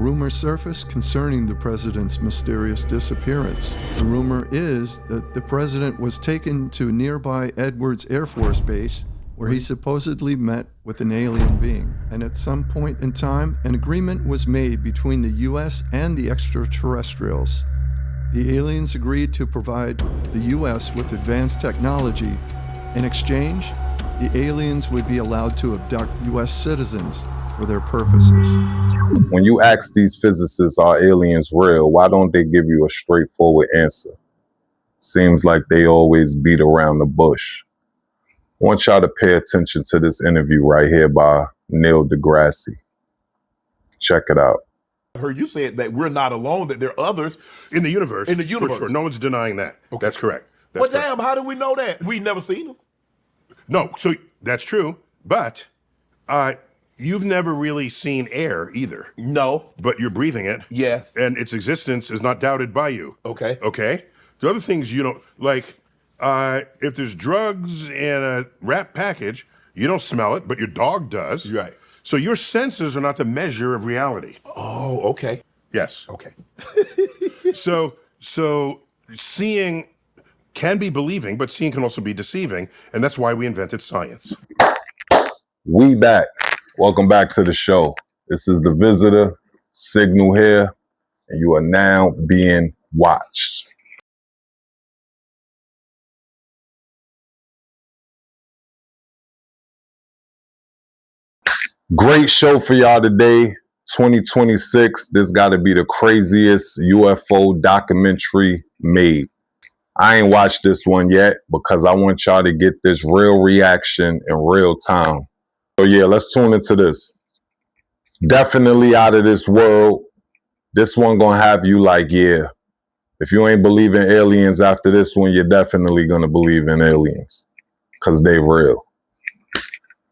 Rumors surfaced concerning the president's mysterious disappearance. The rumor is that the president was taken to nearby Edwards Air Force Base, where he supposedly met with an alien being. And at some point in time, an agreement was made between the U.S. and the extraterrestrials. The aliens agreed to provide the U.S. with advanced technology. In exchange, the aliens would be allowed to abduct U.S. citizens for their purposes. When you ask these physicists, are aliens real, why don't they give you a straightforward answer? Seems like they always beat around the bush. I want y'all to pay attention to this interview right here by Neil deGrasse. Check it out. I heard you say that we're not alone, that there are others in the universe. In the universe. For sure. No one's denying that. Okay. That's correct. Well, damn, how do we know that? We've never seen them. No, so that's true, but you've never really seen air either. No. But you're breathing it. Yes. And its existence is not doubted by you. Okay. Okay? The other things you don't, like, if there's drugs in a wrapped package, you don't smell it, but your dog does. Right. So your senses are not the measure of reality. Oh, okay. Yes. Okay. So seeing can be believing, but seeing can also be deceiving, and that's why we invented science. We back. Welcome back to the show. This is Thevisitor, Signal here, and you are now being watched. Great show for y'all today. 2026. This got to be the craziest UFO documentary made. I ain't watched this one yet because I want y'all to get this real reaction in real time. So yeah, let's tune into this. Definitely out of this world. This one gonna have you like, yeah, if you ain't believe in aliens after this one, you're definitely gonna believe in aliens because they real.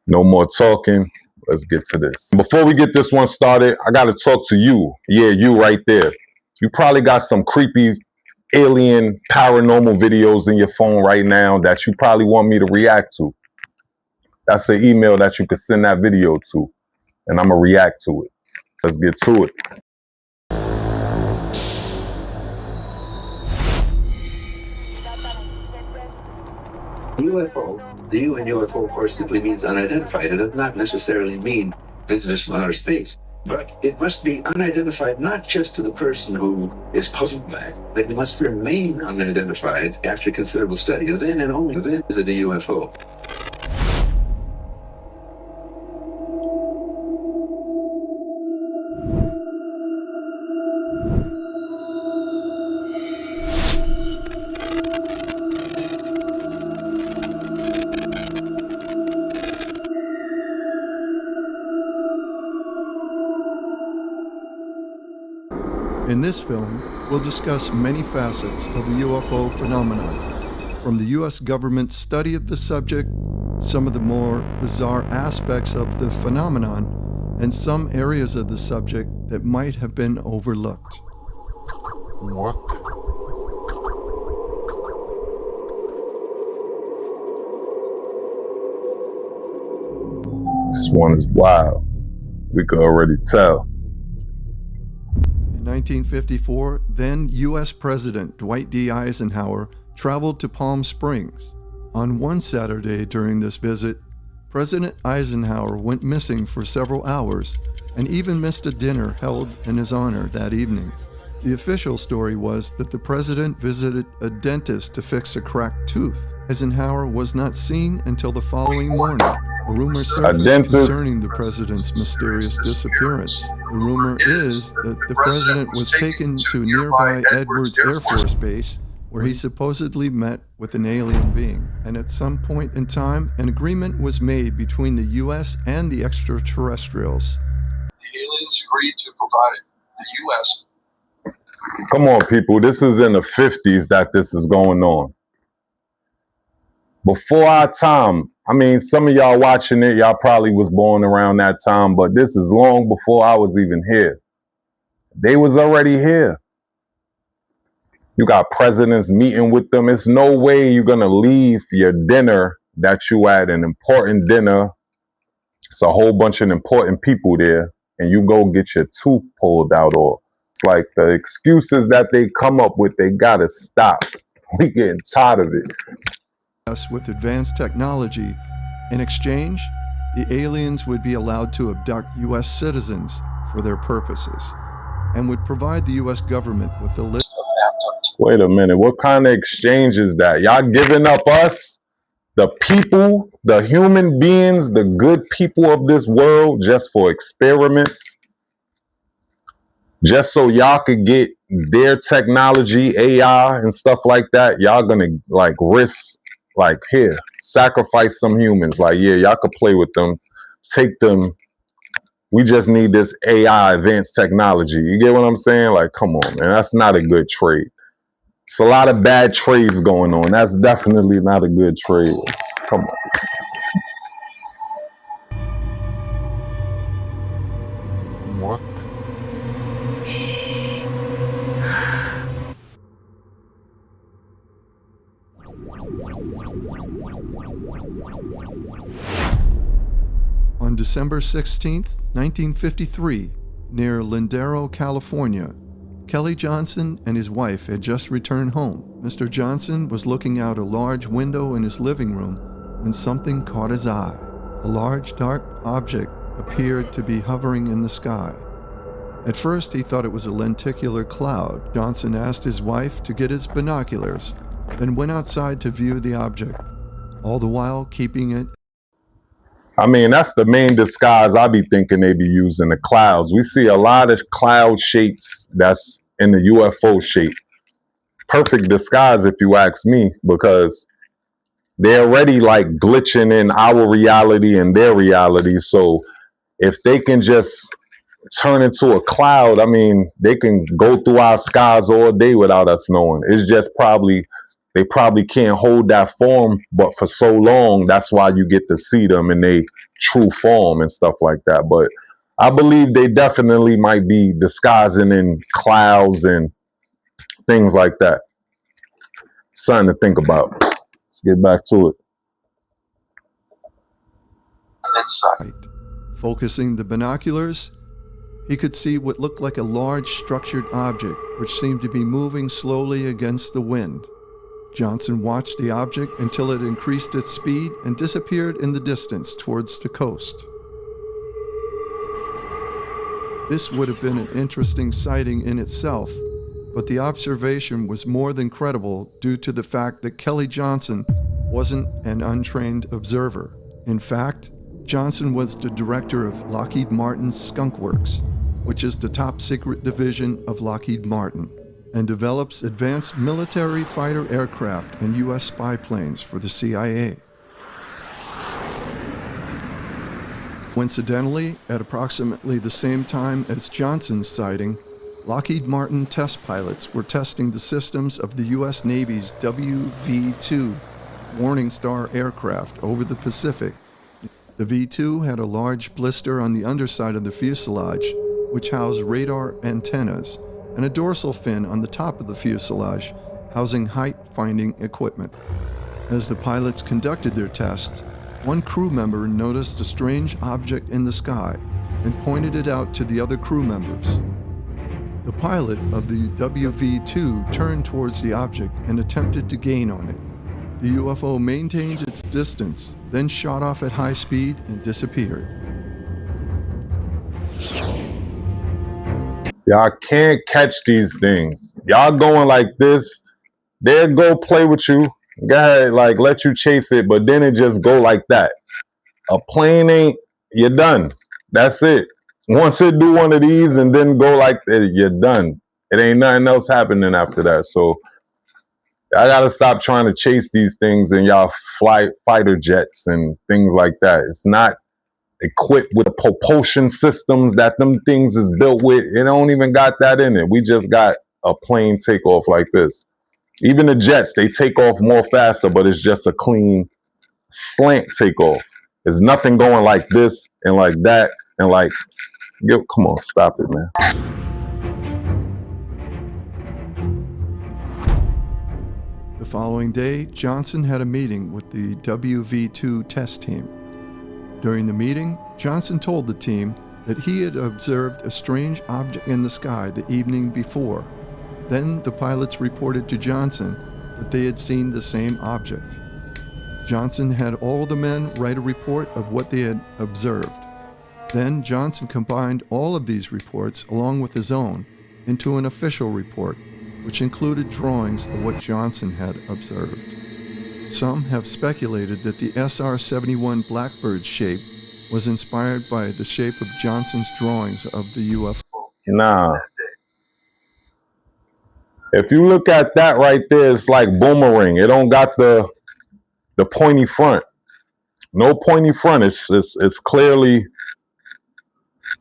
No more talking. Let's get to this. Before we get this one started, I got to talk to you. Yeah, you right there. You probably got some creepy alien paranormal videos in your phone right now that you probably want me to react to. That's an email that you could send that video to, and I'm going to react to it. Let's get to it. UFO, the U in UFO, of course, simply means unidentified. It does not necessarily mean visitors from outer space. But it must be unidentified not just to the person who is puzzled by it, but it must remain unidentified after considerable study. Then and only then is it a UFO. In this film, we'll discuss many facets of the UFO phenomenon, from the U.S. government's study of the subject, some of the more bizarre aspects of the phenomenon, and some areas of the subject that might have been overlooked. What? This one is wild. We can already tell. In 1954, then U.S. President Dwight D. Eisenhower traveled to Palm Springs. On one Saturday during this visit, President Eisenhower went missing for several hours and even missed a dinner held in his honor that evening. The official story was that the president visited a dentist to fix a cracked tooth. Eisenhower was not seen until the following morning. A rumor surfaced concerning the president's mysterious disappearance. The rumor is that the president was taken to nearby Edwards Air Force Base, where he supposedly met with an alien being. And at some point in time, an agreement was made between the U.S. and the extraterrestrials. The aliens agreed to provide the U.S. Come on, people. This is in the 50s that this is going on. Before our time. I mean, some of y'all watching it, y'all probably was born around that time, but this is long before I was even here. They was already here. You got presidents meeting with them. It's no way you're going to leave your dinner that you had, an important dinner. It's a whole bunch of important people there. and you go get your tooth pulled out. Or it's like the excuses that they come up with, they gotta stop. We getting tired of it. Us with advanced technology. In exchange, the aliens would be allowed to abduct U.S. citizens for their purposes and would provide the U.S. government with the list. Wait a minute, what kind of exchange is that? Y'all giving up us, the people, the human beings, the good people of this world, just for experiments? Just so y'all could get their technology, AI and stuff like that? Y'all gonna like risk, like, here, sacrifice some humans. Like, yeah, y'all could play with them, take them. We just need this AI, advanced technology. You get what I'm saying? Like, come on, man, that's not a good trade. It's a lot of bad trades going on. That's definitely not a good trade. Come on. What? On December 16, 1953, near Lindero, California, Kelly Johnson and his wife had just returned home. Mr. Johnson was looking out a large window in his living room when something caught his eye. A large, dark object appeared to be hovering in the sky. At first, he thought it was a lenticular cloud. Johnson asked his wife to get his binoculars, then went outside to view the object, all the while keeping it. I mean, that's the main disguise I be thinking they be using, the clouds. We see a lot of cloud shapes that's in the UFO shape. Perfect disguise if you ask me, because they're already like glitching in our reality and their reality. So if they can just turn into a cloud, I mean, they can go through our skies all day without us knowing. It's just they probably can't hold that form, but for so long, that's why you get to see them in their true form and stuff like that. But I believe they definitely might be disguising in clouds and things like that. Something to think about. Let's get back to it. Focusing the binoculars, he could see what looked like a large structured object which seemed to be moving slowly against the wind. Johnson watched the object until it increased its speed and disappeared in the distance towards the coast. This would have been an interesting sighting in itself, but the observation was more than credible due to the fact that Kelly Johnson wasn't an untrained observer. In fact, Johnson was the director of Lockheed Martin's Skunk Works, which is the top secret division of Lockheed Martin, and develops advanced military fighter aircraft and U.S. spy planes for the CIA. Coincidentally, at approximately the same time as Johnson's sighting, Lockheed Martin test pilots were testing the systems of the U.S. Navy's WV-2 Warning Star aircraft over the Pacific. The V-2 had a large blister on the underside of the fuselage, which housed radar antennas, and a dorsal fin on the top of the fuselage, housing height-finding equipment. As the pilots conducted their tests, one crew member noticed a strange object in the sky and pointed it out to the other crew members. The pilot of the WV-2 turned towards the object and attempted to gain on it. The UFO maintained its distance, then shot off at high speed and disappeared. Y'all can't catch these things. Y'all going like this, they'll go play with you. Go ahead, like, let you chase it, but then it just go like that. A plane ain't, you're done. That's it. Once it do one of these and then go like that, you're done. It ain't nothing else happening after that. So I gotta stop trying to chase these things in y'all fighter jets and things like that. It's not equipped with the propulsion systems that them things is built with. It don't even got that in it. We just got a plane takeoff like this. Even the jets, they take off more faster, but it's just a clean slant takeoff. There's nothing going like this and like that and like, come on, stop it, man. The following day, Johnson had a meeting with the WV-2 test team. During the meeting, Johnson told the team that he had observed a strange object in the sky the evening before. Then the pilots reported to Johnson that they had seen the same object. Johnson had all the men write a report of what they had observed. Then Johnson combined all of these reports along with his own into an official report, which included drawings of what Johnson had observed. Some have speculated that the SR-71 Blackbird shape was inspired by the shape of Johnson's drawings of the UFO. Nah. If you look at that right there, it's like boomerang. It don't got the pointy front. No pointy front. It's clearly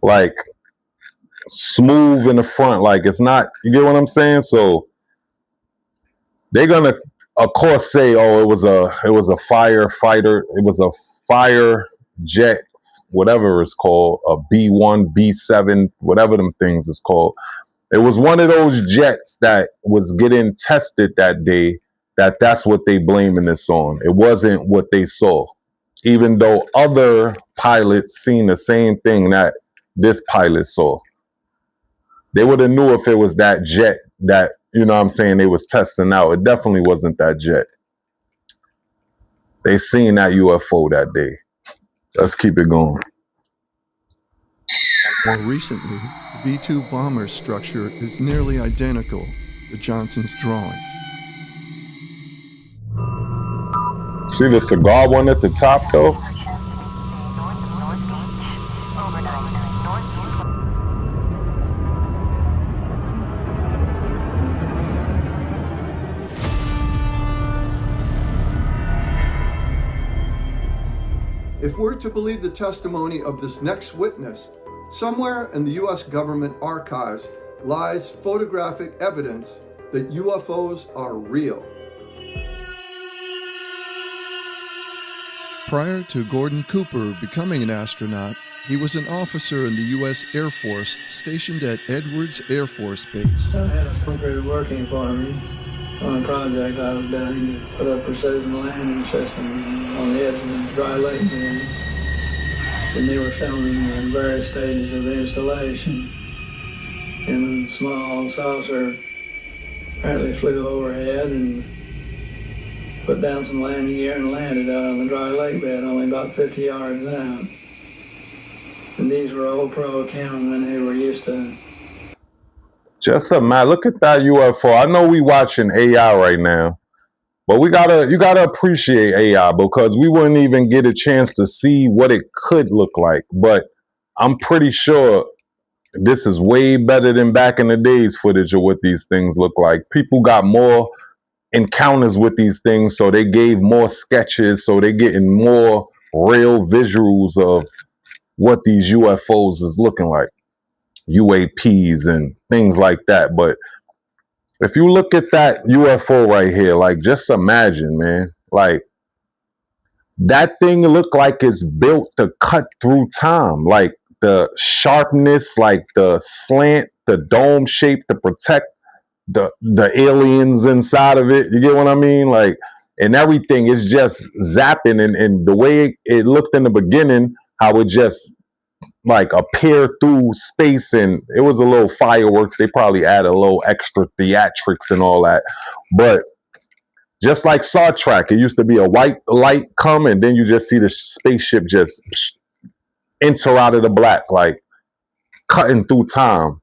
like smooth in the front. Like it's not, you get what I'm saying? So they're gonna of course say, oh, it was a firefighter, it was a fire jet, whatever it's called, a B1, B7, whatever them things is called. It was one of those jets that was getting tested that day. That's what they blaming this on. It wasn't what they saw, even though other pilots seen the same thing that this pilot saw. They would have knew if it was that jet that, you know what I'm saying, they was testing out. It definitely wasn't that jet. They seen that UFO that day. Let's keep it going. More recently, the B-2 bomber structure is nearly identical to Johnson's drawings. See the cigar one at the top though? If we're to believe the testimony of this next witness, somewhere in the U.S. government archives lies photographic evidence that UFOs are real. Prior to Gordon Cooper becoming an astronaut, he was an officer in the U.S. Air Force stationed at Edwards Air Force Base. I had a film crew working for me on a project I was doing to put up precision landing systems on the edge of the dry lake bed. And they were filming in various stages of the installation. And a small saucer apparently flew overhead and put down some landing gear and landed out on the dry lake bed, only about 50 yards out. And these were old pro cameramen who were used to. Just a man, look at that UFO. I know we watching AI right now, but you gotta appreciate AI because we wouldn't even get a chance to see what it could look like. But I'm pretty sure this is way better than back in the days footage of what these things look like. People got more encounters with these things, so they gave more sketches, so they're getting more real visuals of what these UFOs is looking like, UAPs and things like that. But if you look at that UFO right here, like just imagine, man, like that thing look like it's built to cut through time, like the sharpness, like the slant, the dome shape to protect the aliens inside of it. You get what I mean? Like, and everything is just zapping, and the way it looked in the beginning, how it just like appeared through space, and it was a little fireworks. They probably added a little extra theatrics and all that. But just like Star Trek, it used to be a white light come, and then you just see the spaceship just enter out of the black, like cutting through time.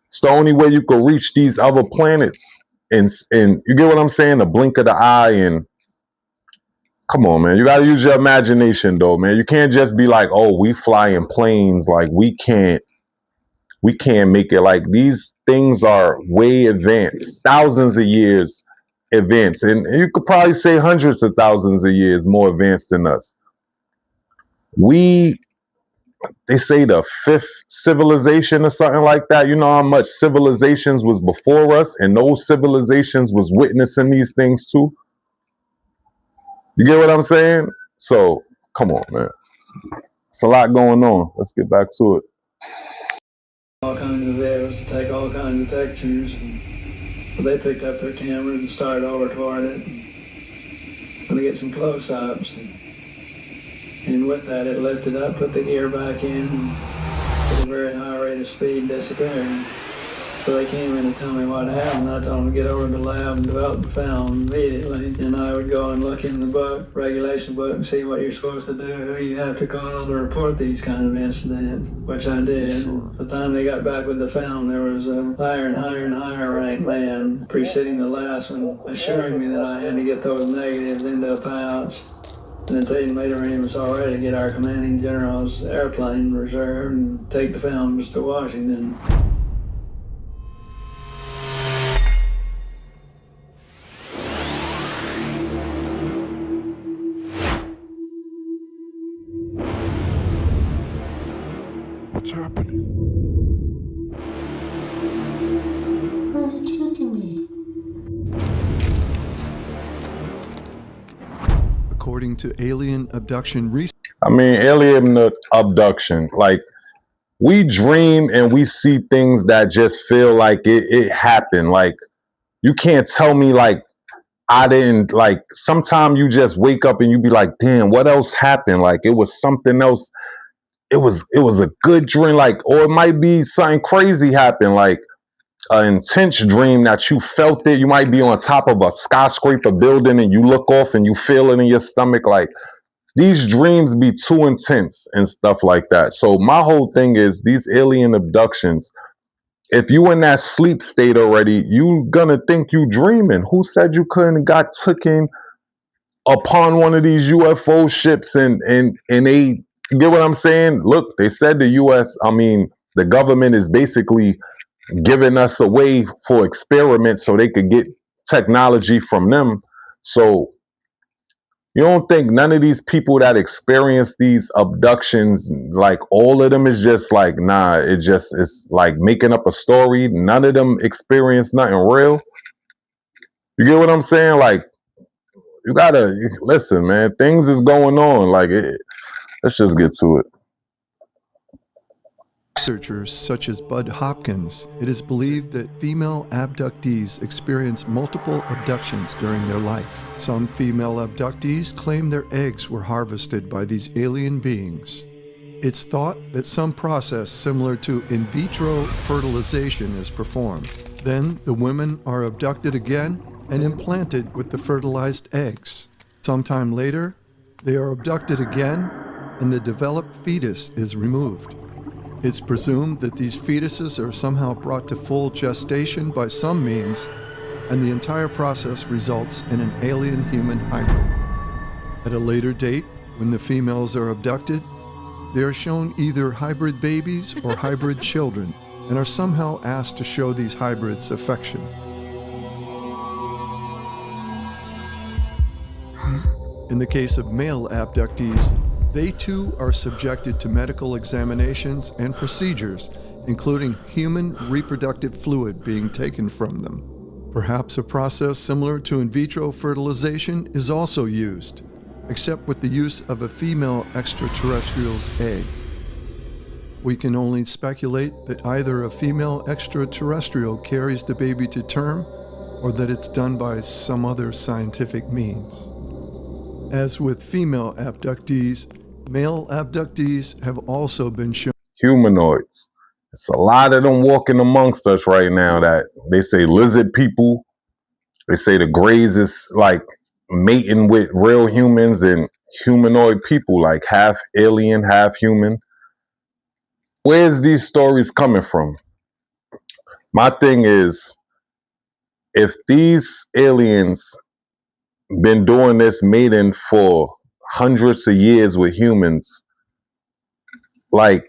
It's the only way you could reach these other planets. And you get what I'm saying? The blink of the eye. And come on, man. You got to use your imagination, though, man. You can't just be like, oh, we fly in planes. Like, we can't make it. Like, these things are way advanced. Thousands of years advanced. And you could probably say hundreds of thousands of years more advanced than us. They say the fifth civilization or something like that. You know how much civilizations was before us, and those civilizations was witnessing these things too. You get what I'm saying? So come on, man. It's a lot going on. Let's get back to it. All kinds of videos to take all kinds of pictures. And they picked up their cameras and started over toward it. And to get some close-ups. And with that, it lifted up, put the gear back in. a very high rate of speed disappearing. So they came in to tell me what happened. I told them to get over to the lab and develop the film immediately. And I would go and look in the book, regulation book, and see what you're supposed to do, who you have to call to report these kind of incidents, which I did. And by the time they got back with the film, there was a higher and higher and higher ranked man preceding the last one, assuring me that I had to get those negatives into a pouch. And that they made arrangements already to get our commanding general's airplane reserved and take the films to Washington. What's happening? Where are you taking me? According to alien abduction research, Alien abduction, like, we dream and we see things that just feel like it happened. Like, you can't tell me, like, I didn't, like, sometimes you just wake up and you be like, damn, what else happened? Like, it was something else. It was a good dream, like, or it might be something crazy happened, like an intense dream that you felt it. You might be on top of a skyscraper building and you look off and you feel it in your stomach. Like, these dreams be too intense and stuff like that. So my whole thing is these alien abductions, if you in that sleep state already, you gonna think you dreaming. Who said you couldn't got taken upon one of these UFO ships and they, you get what I'm saying? Look, they said the the government is basically giving us away for experiments so they could get technology from them. So you don't think none of these people that experience these abductions, like, all of them is just like, nah, it's like making up a story. None of them experience nothing real. You get what I'm saying? Like, you gotta listen, man. Things is going on. Like, let's just get to it. researchers such as Bud Hopkins, it is believed that female abductees experience multiple abductions during their life. Some female abductees claim their eggs were harvested by these alien beings. It's thought that some process similar to in vitro fertilization is performed. Then the women are abducted again and implanted with the fertilized eggs. Sometime later, they are abducted again and the developed fetus is removed. It's presumed that these fetuses are somehow brought to full gestation by some means, and the entire process results in an alien-human hybrid. At a later date, when the females are abducted, they are shown either hybrid babies or hybrid children, and are somehow asked to show these hybrids affection. In the case of male abductees, they too are subjected to medical examinations and procedures, including human reproductive fluid being taken from them. Perhaps a process similar to in vitro fertilization is also used, except with the use of a female extraterrestrial's egg. We can only speculate that either a female extraterrestrial carries the baby to term, or that it's done by some other scientific means. As with female abductees, male abductees have also been shown Humanoids. It's a lot of them walking amongst us right now that they say lizard people. They say the Greys is like mating with real humans and humanoid people, like half alien, half human. Where's these stories coming from? My thing is, if these aliens been doing this mating for hundreds of years with humans, like,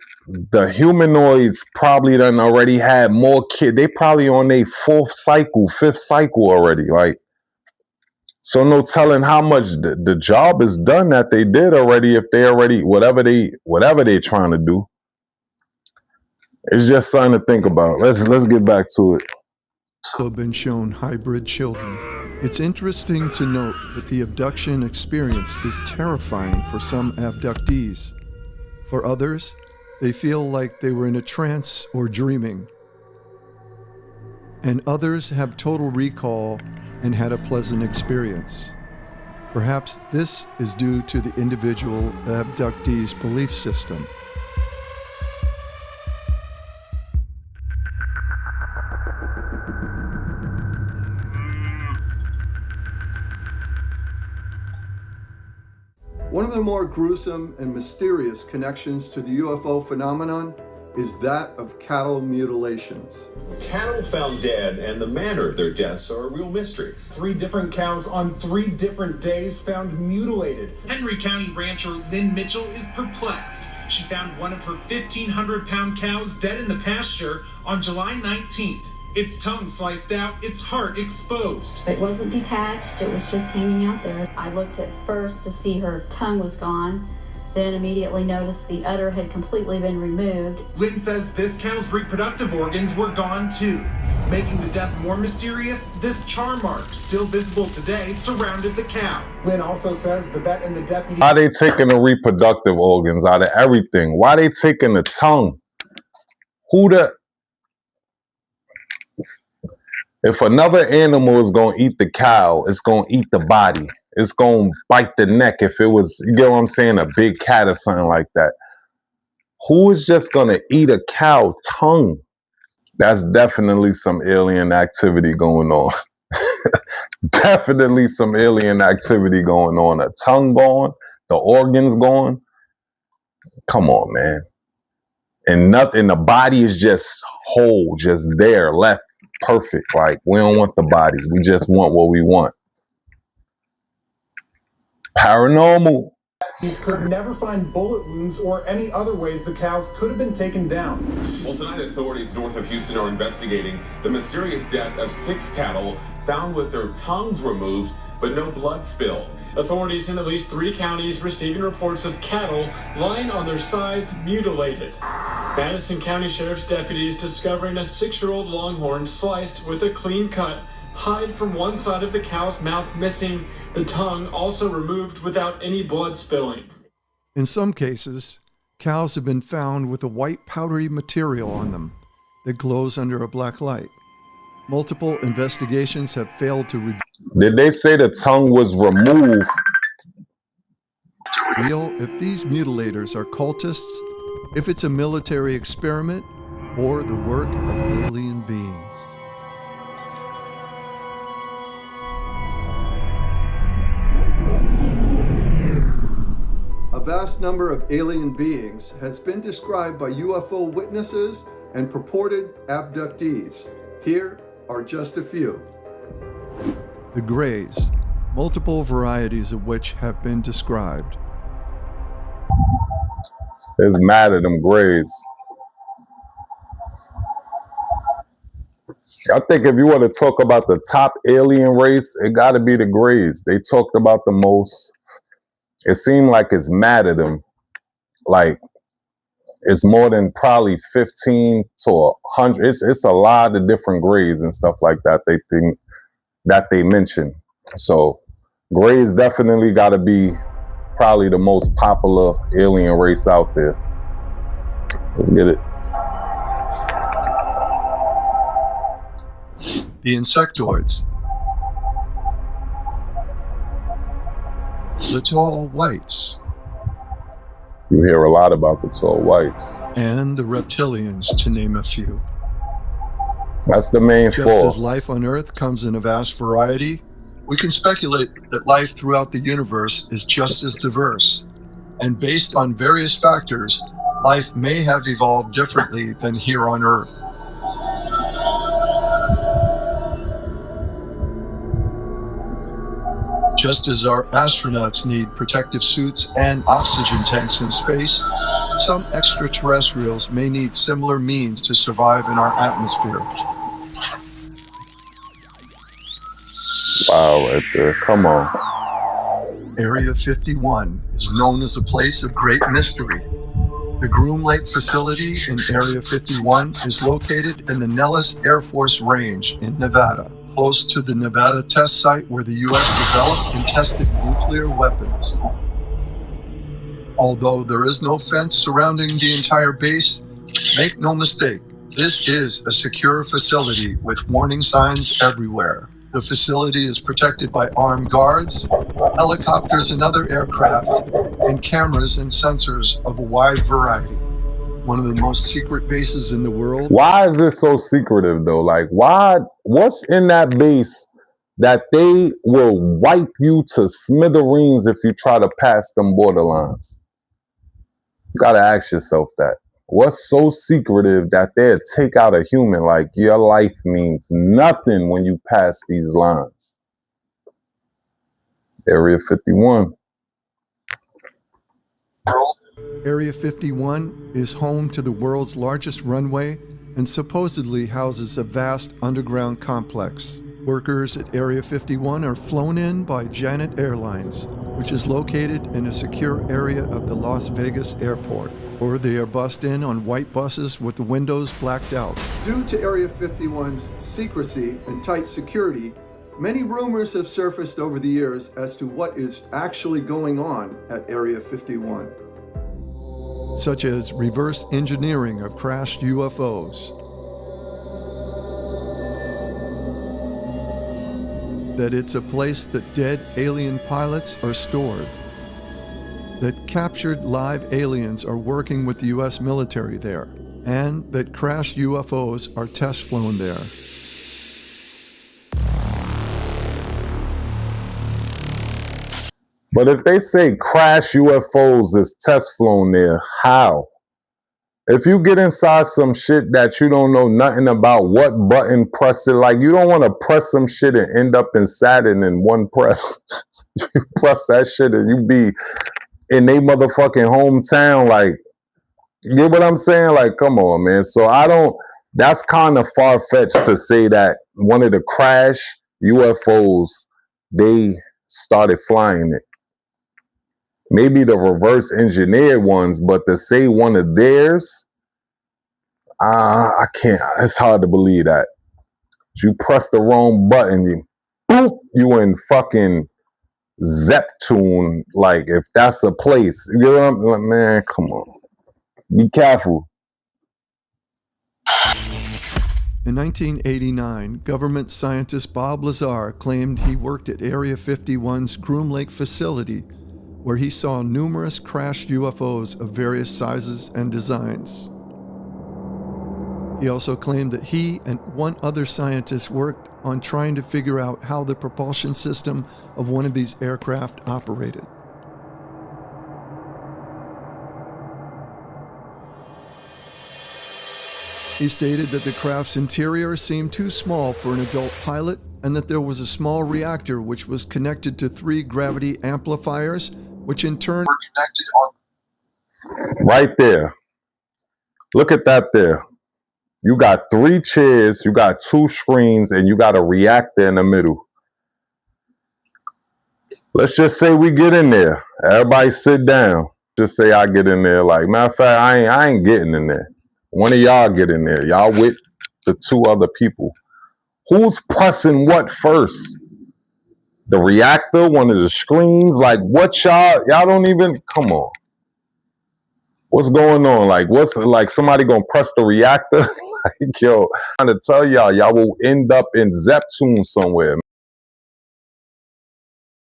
the humanoids probably done already had more kids. They probably on their fifth cycle already. Like, so no telling how much the job is done that they did already, if they already, whatever they're trying to do. It's just something to think about. Let's get back to it. also been shown hybrid children. It's interesting to note that the abduction experience is terrifying for some abductees. For others, they feel like they were in a trance or dreaming. And others have total recall and had a pleasant experience. Perhaps this is due to the individual abductee's belief system. One of the more gruesome and mysterious connections to the UFO phenomenon is that of cattle mutilations. Cattle found dead and the manner of their deaths are a real mystery. 3 different cows on 3 different days found mutilated. Henry County rancher Lynn Mitchell is perplexed. She found one of her 1,500-pound cows dead in the pasture on July 19th. Its tongue sliced out, its heart exposed. It wasn't detached, it was just hanging out there. I looked at first to see her tongue was gone, then immediately noticed the udder had completely been removed. Lynn says this cow's reproductive organs were gone too. Making the death more mysterious, this char mark, still visible today, surrounded the cow. Lynn also says the vet and the deputy... Why they taking the reproductive organs out of everything? Why they taking the tongue? If another animal is going to eat the cow, it's going to eat the body. It's going to bite the neck if it was, you get what I'm saying, a big cat or something like that. Who is just going to eat a cow tongue? That's definitely some alien activity going on. Definitely some alien activity going on. A tongue gone, the organs gone. Come on, man. And nothing, the body is just whole, just there, left. Perfect. Like, we don't want the body. We just want what we want. Paranormal. These could never find bullet wounds or any other ways the cows could have been taken down. Well, tonight authorities north of Houston are investigating the mysterious death of 6 cattle found with their tongues removed, but no blood spilled. Authorities in at least 3 counties receiving reports of cattle lying on their sides mutilated. Madison County Sheriff's deputies discovering a 6-year-old longhorn sliced with a clean cut, hide from one side of the cow's mouth missing, the tongue also removed without any blood spilling. In some cases, cows have been found with a white powdery material on them that glows under a black light. Multiple investigations have failed to Did they say the tongue was removed? reveal if these mutilators are cultists, if it's a military experiment, or the work of alien beings. A vast number of alien beings has been described by UFO witnesses and purported abductees. Here are just a few. The Greys, multiple varieties of which have been described. There's mad at them Greys. I think if you want to talk about the top alien race, it got to be the Greys. They talked about the most. It seemed like it's mad at them. Like, it's more than probably 15 to 100. It's a lot of different Greys and stuff like that they think that they mention. So Greys definitely got to be probably the most popular alien race out there. Let's get it. The insectoids. The tall whites. You hear a lot about the tall whites. And the reptilians, to name a few. That's the main Just four. as life on Earth comes in a vast variety, we can speculate that life throughout the universe is just as diverse. And based on various factors, life may have evolved differently than here on Earth. Just as our astronauts need protective suits and oxygen tanks in space, some extraterrestrials may need similar means to survive in our atmosphere. Wow, right there. Come on. Area 51 is known as a place of great mystery. The Groom Lake facility in Area 51 is located in the Nellis Air Force Range in Nevada, close to the Nevada test site where the U.S. developed and tested nuclear weapons. Although there is no fence surrounding the entire base, make no mistake, this is a secure facility with warning signs everywhere. The facility is protected by armed guards, helicopters and other aircraft, and cameras and sensors of a wide variety. One of the most secret bases in the world. Why is this so secretive though? Like, why? What's in that base that they will wipe you to smithereens if you try to pass them borderlines. You gotta ask yourself that. What's so secretive that they'll take out a human? Like, your life means nothing when you pass these lines. Area 51. Area 51 is home to the world's largest runway and supposedly houses a vast underground complex. Workers at Area 51 are flown in by Janet Airlines, which is located in a secure area of the Las Vegas airport, or they are bussed in on white buses with the windows blacked out. Due to Area 51's secrecy and tight security, many rumors have surfaced over the years as to what is actually going on at Area 51, such as reverse engineering of crashed UFOs, that it's a place that dead alien pilots are stored, that captured live aliens are working with the US military there, and that crashed UFOs are test flown there. But if they say crash UFOs is test flown there, how? If you get inside some shit that you don't know nothing about, what button press it, like, you don't want to press some shit and end up in Saturn in one press. You press that shit and you be in they motherfucking hometown, like, you get what I'm saying? Like, come on, man. So that's kind of far-fetched to say that one of the crash UFOs, they started flying it. Maybe the reverse engineered ones, but to say one of theirs, I can't. It's hard to believe that. You press the wrong button, you in fucking Zeptune. Like, if that's a place, you know what I'm like, man, come on. Be careful. In 1989, government scientist Bob Lazar claimed he worked at Area 51's Groom Lake facility, where he saw numerous crashed UFOs of various sizes and designs. He also claimed that he and one other scientist worked on trying to figure out how the propulsion system of one of these aircraft operated. He stated that the craft's interior seemed too small for an adult pilot, and that there was a small reactor which was connected to 3 gravity amplifiers, which in turn We're connected on. Right there. Look at that there. You got 3 chairs, you got 2 screens, and you got a reactor in the middle. Let's just say we get in there. Everybody sit down. Just say I get in there. Like, matter of fact, I ain't getting in there. One of y'all get in there. Y'all with the 2 other people. Who's pressing what first? The reactor, one of the screens? Like, what y'all don't even, come on. What's going on? Like, what's, like, somebody gonna press the reactor? Like, yo, I'm trying to tell y'all will end up in Zeptune somewhere.